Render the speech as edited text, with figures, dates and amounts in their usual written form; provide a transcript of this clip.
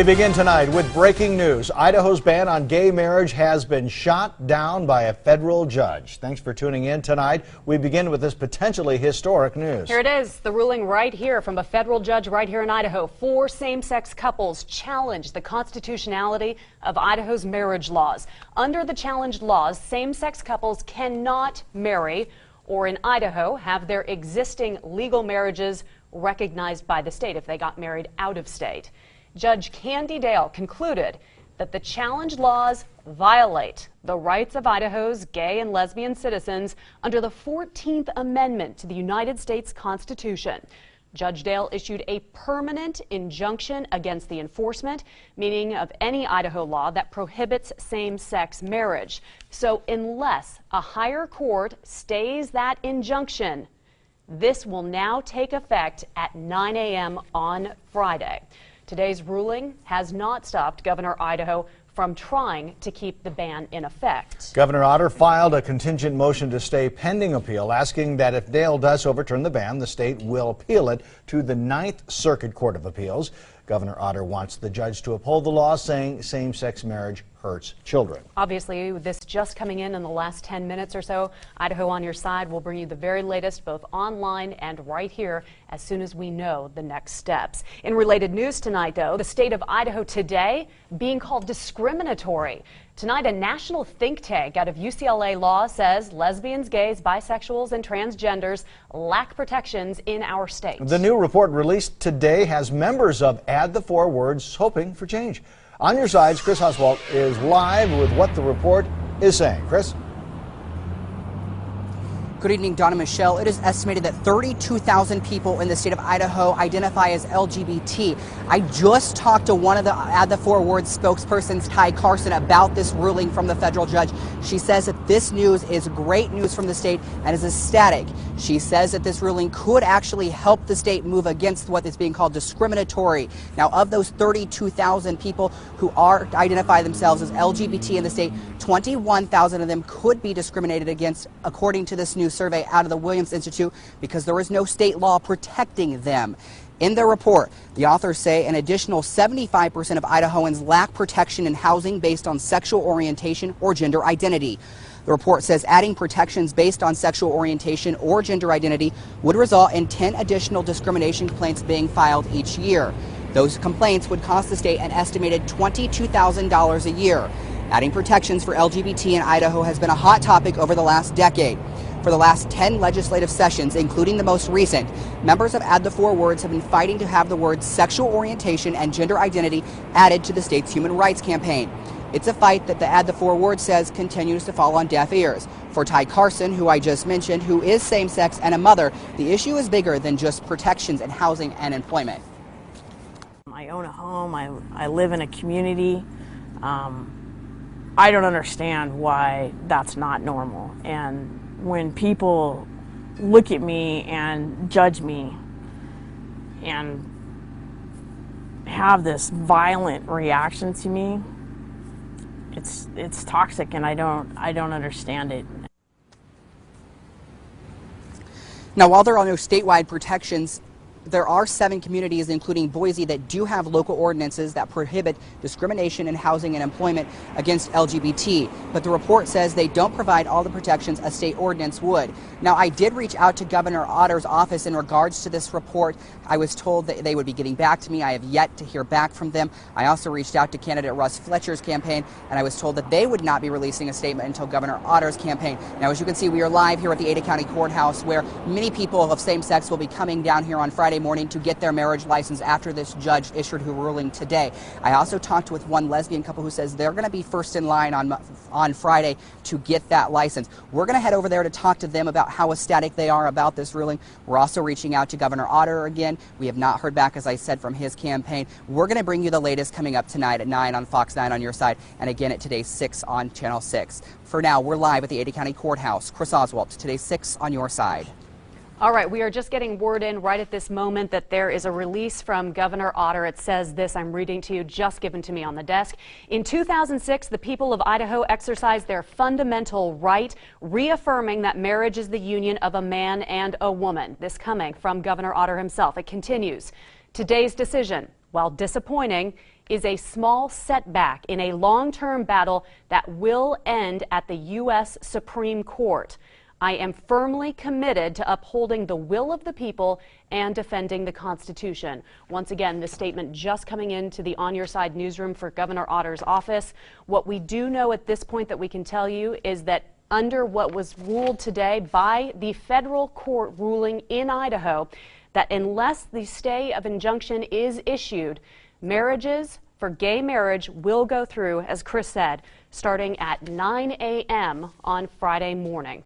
We begin tonight with breaking news. Idaho's ban on gay marriage has been shot down by a federal judge. Thanks for tuning in tonight. We begin with this potentially historic news. Here it is, the ruling right here from a federal judge right here in Idaho. 4 same-sex couples challenged the constitutionality of Idaho's marriage laws. Under the challenged laws, same-sex couples cannot marry or in Idaho have their existing legal marriages recognized by the state if they got married out of state. Judge Candy Dale concluded that the challenged laws violate the rights of Idaho's gay and lesbian citizens under the 14th Amendment to the United States Constitution. Judge Dale issued a permanent injunction against the enforcement, meaning of any Idaho law that prohibits same-sex marriage. So unless a higher court stays that injunction, this will now take effect at 9 a.m. on Friday. Today's ruling has not stopped Governor Idaho from trying to keep the ban in effect. Governor Otter filed a contingent motion to stay pending appeal, asking that if Dale does overturn the ban, the state will appeal it to the 9th Circuit Court of Appeals. Governor Otter wants the judge to uphold the law, saying same-sex marriage hurts children. Obviously, this just coming in the last 10 minutes or so. Idaho on your side will bring you the very latest, both online and right here, as soon as we know the next steps. In related news tonight, though, the state of Idaho today being called discriminatory. Tonight, a national think tank out of UCLA Law says lesbians, gays, bisexuals, and transgenders lack protections in our state. The new report released today has members of Add the 4 Words hoping for change. On your sides, Chris Oswald is live with what the report is saying. Chris? Good evening, Donna Michelle. It is estimated that 32,000 people in the state of Idaho identify as LGBT. I just talked to one of the Add the 4 Words spokespersons, Ty Carson, about this ruling from the federal judge. She says that this news is great news from the state and is ecstatic. She says that this ruling could actually help the state move against what is being called discriminatory. Now, of those 32,000 people who identify themselves as LGBT in the state, 21,000 of them could be discriminated against, according to this new survey out of the Williams Institute, because there is no state law protecting them. In their report, the authors say an additional 75% of Idahoans lack protection in housing based on sexual orientation or gender identity. The report says adding protections based on sexual orientation or gender identity would result in 10 additional discrimination complaints being filed each year. Those complaints would cost the state an estimated $22,000 a year. Adding protections for LGBT in Idaho has been a hot topic over the last decade. For the last 10 legislative sessions, including the most recent, members of Add the 4 Words have been fighting to have the words sexual orientation and gender identity added to the state's human rights campaign. It's a fight that the Add the 4 Words says continues to fall on deaf ears. For Ty Carson, who I just mentioned, who is same-sex and a mother, the issue is bigger than just protections in housing and employment. I own a home. I live in a community. I don't understand why that's not normal. And when people look at me and judge me and have this violent reaction to me, it's toxic, and I don't understand it. Now, while there are no statewide protections, there are 7 communities, including Boise, that do have local ordinances that prohibit discrimination in housing and employment against LGBT. But the report says they don't provide all the protections a state ordinance would. Now, I did reach out to Governor Otter's office in regards to this report. I was told that they would be getting back to me. I have yet to hear back from them. I also reached out to candidate Russ Fletcher's campaign, and I was told that they would not be releasing a statement until Governor Otter's campaign. Now, as you can see, we are live here at the Ada County Courthouse, where many people of same sex will be coming down here on Friday morning to get their marriage license after this judge issued her ruling today. I also talked with one lesbian couple who says they're going to be first in line on Friday to get that license. We're going to head over there to talk to them about how ecstatic they are about this ruling. We're also reaching out to Governor Otter again. We have not heard back, as I said, from his campaign. We're going to bring you the latest coming up tonight at 9 on Fox 9 on your side, and again at today's 6 on Channel 6. For now, we're live at the Ada County Courthouse. Chris Oswald, today's 6 on your side. All right, we are just getting word in right at this moment that there is a release from Governor Otter. It says this, I'm reading to you, just given to me on the desk. In 2006, the people of Idaho exercised their fundamental right, reaffirming that marriage is the union of a man and a woman. This coming from Governor Otter himself. It continues. Today's decision, while disappointing, is a small setback in a long-term battle that will end at the U.S. Supreme Court. I am firmly committed to upholding the will of the people and defending the Constitution. Once again, this statement just coming into the On Your Side newsroom for Governor Otter's office. What we do know at this point that we can tell you is that under what was ruled today by the federal court ruling in Idaho, that unless the stay of injunction is issued, marriages for gay marriage will go through, as Chris said, starting at 9 a.m. on Friday morning.